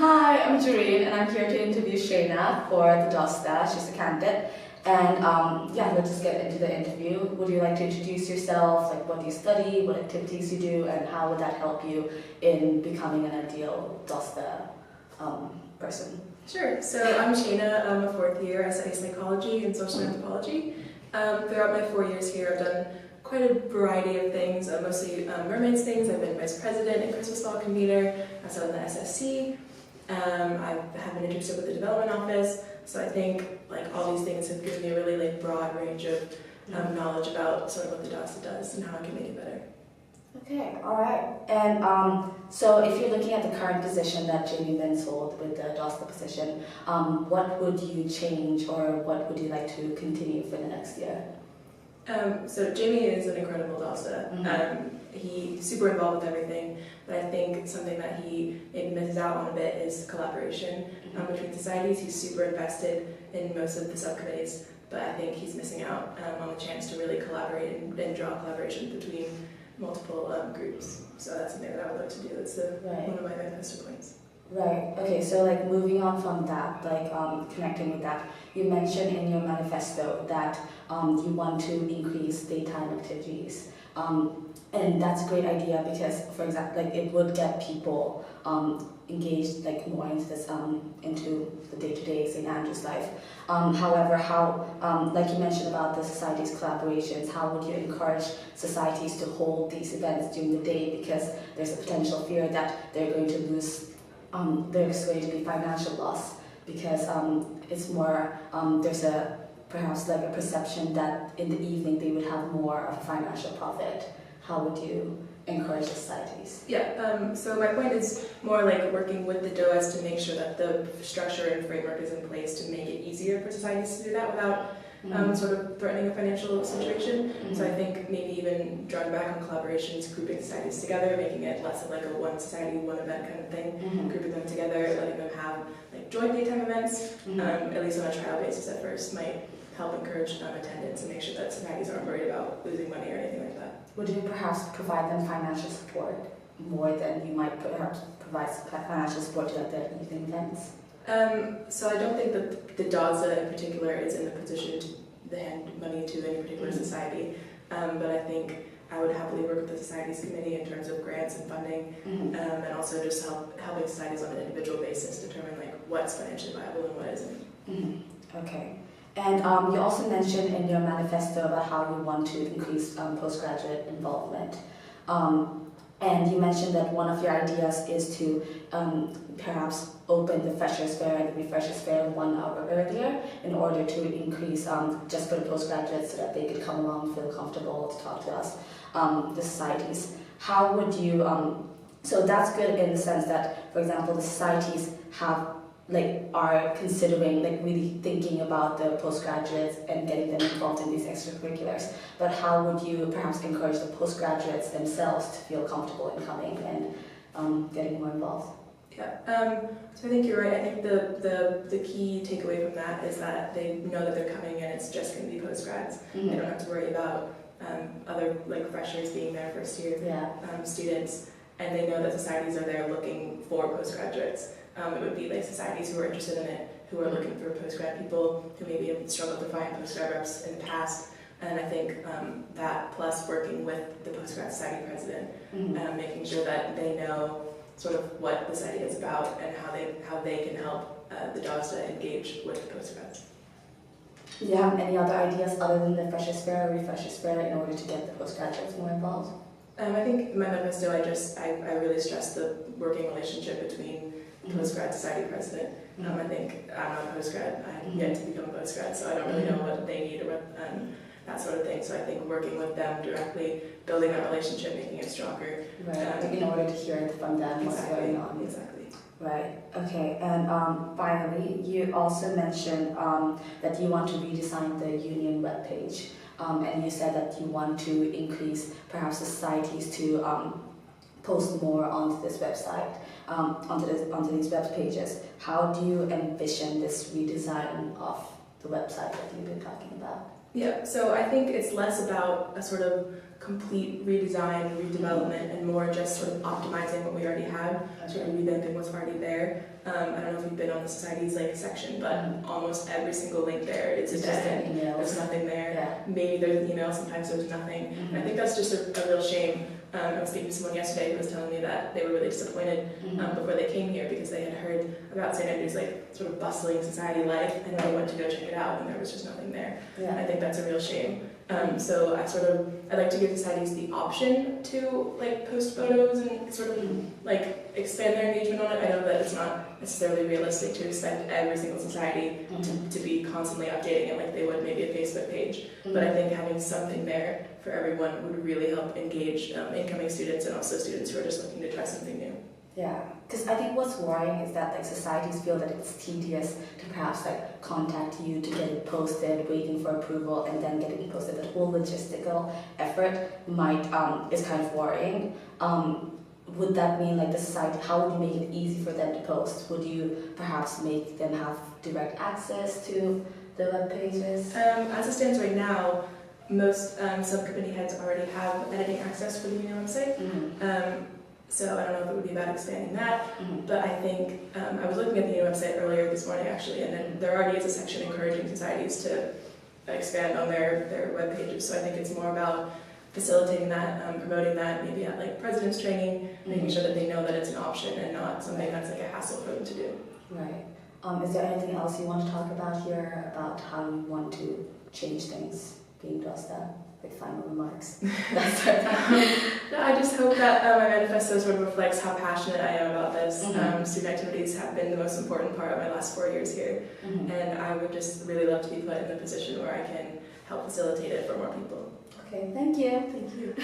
Hi, I'm Jareen and I'm here to interview Shaina for the DOSTA. She's a candidate. And yeah, let's just get into the interview. Would you like to introduce yourself? Like, what do you study, what activities you do, and how would that help you in becoming an ideal DOSTA person? Sure. So I'm Shaina. I'm a fourth year. I study psychology and social anthropology. Throughout my 4 years here, I've done quite a variety of things, mostly mermaids things. I've been vice president and Christmas ball convener. I sat in the SSC. I have been interested with the development office. So I think all these things have given me a really broad range of knowledge about sort of what the DOSTA does and how I can make it better. Okay, all right. And so if you're looking at the current position that Jamie Vince holds with the DOSTA position, what would you change or what would you like to continue for the next year? So Jamie is an incredible DOSTA. He's super involved with everything, but I think something that he maybe misses out on a bit is collaboration between societies. He's super invested in most of the subcommittees, but I think he's missing out on the chance to really collaborate and draw collaboration between multiple groups. So that's something that I would like to do. That's one of my manifesto points. Right. Okay. So, moving on from that, connecting with that, you mentioned in your manifesto that you want to increase daytime activities, and that's a great idea because, for example, it would get people engaged more into this into the day-to-day St. Andrew's life. However, how you mentioned about the society's collaborations, how would you encourage societies to hold these events during the day? Because there's a potential fear that they're going to lose. There's going to be financial loss because it's more, there's perhaps a perception that in the evening they would have more of a financial profit. How would you encourage societies? Yeah, so my point is more working with the DOAs to make sure that the structure and framework is in place to make it easier for societies to do that without sort of threatening a financial situation. So I think maybe even drawing back on collaborations, grouping societies together, making it less of a one society, one event kind of thing, grouping them together, letting them have joint daytime events, at least on a trial basis at first, might help encourage attendance and make sure that societies aren't worried about losing money or anything like that. Would you perhaps provide them financial support more than you might perhaps provide financial support to the evening events? So I don't think that the DOSTA in particular is in the position to hand money to any particular society, but I think I would happily work with the societies committee in terms of grants and funding, and also just helping societies on an individual basis determine what's financially viable and what isn't. Okay. And you also mentioned in your manifesto about how you want to increase postgraduate involvement. And you mentioned that one of your ideas is to perhaps open the Freshers Fair and the Refreshers Fair 1 hour earlier in order to increase, just for the postgraduates so that they could come along, feel comfortable to talk to us, the societies. How would you, so that's good in the sense that, for example, the societies have are considering really thinking about the postgraduates and getting them involved in these extracurriculars. But how would you perhaps encourage the postgraduates themselves to feel comfortable in coming and getting more involved? Yeah, so I think you're right. I think the key takeaway from that is that they know that they're coming and it's just going to be postgrads. They don't have to worry about other freshers being there first year students, and they know that societies are there looking for postgraduates. It would be societies who are interested in it, who are looking for postgrad people, who maybe have struggled to find postgrad reps in the past. And I think that plus working with the postgrad society president, making sure that they know sort of what the society is about and how they can help the DOSTA engage with the postgrads. Do you have any other ideas other than the Freshers Fair or Refreshers Fair in order to get the postgraduates more involved? I think in my manifesto I really stress the working relationship between postgrad society president. I think I'm not a postgrad. I have yet to become a postgrad, so I don't really know what they need or what, that sort of thing. So I think working with them directly, building that relationship, making it stronger. Right, in order to hear from them what's going on. Exactly. Right, okay. And finally, you also mentioned that you want to redesign the union webpage. And you said that you want to increase perhaps societies to post more onto this website, onto these web pages. How do you envision this redesign of the website that you've been talking about? Yeah, so I think it's less about a sort of complete redesign, redevelopment, and more just sort of optimizing what we already have, sort of revamping what's already there. I don't know if you've been on the society's like section, but almost every single link there is a dead end. There's nothing there. Yeah. Maybe there's an email, sometimes there's nothing. And I think that's just a real shame. I was speaking to someone yesterday who was telling me that they were really disappointed before they came here because they had heard about St. Andrew's like sort of bustling society life, and they went to go check it out, and there was just nothing there. Yeah. I think that's a real shame. So I like to give societies the option to like post photos and sort of like expand their engagement on it. I know that it's not necessarily realistic to expect every single society to be constantly updating it like they would maybe a Facebook page. But I think having something there for everyone would really help engage incoming students and also students who are just looking to try something new. Yeah, because I think what's worrying is that like societies feel that it's tedious to perhaps like contact you to get it posted, waiting for approval, and then getting it posted. That whole logistical effort is kind of worrying. Would that mean like the society? How would you make it easy for them to post? Would you perhaps make them have direct access to the web pages? As it stands right now, most subcommittee heads already have editing access for the email website. So I don't know if it would be about expanding that, but I think I was looking at the new website earlier this morning actually, and then there already is a section encouraging societies to expand on their web pages. So I think it's more about facilitating that, promoting that, maybe at like president's training, making sure that they know that it's an option and not something that's like a hassle for them to do. Right. Is there anything else you want to talk about here about how you want to change things? Being just that. Like final remarks. No, I just hope that my manifesto sort of reflects how passionate I am about this. Student activities have been the most important part of my last 4 years here, and I would just really love to be put in the position where I can help facilitate it for more people. Okay, thank you. Thank you.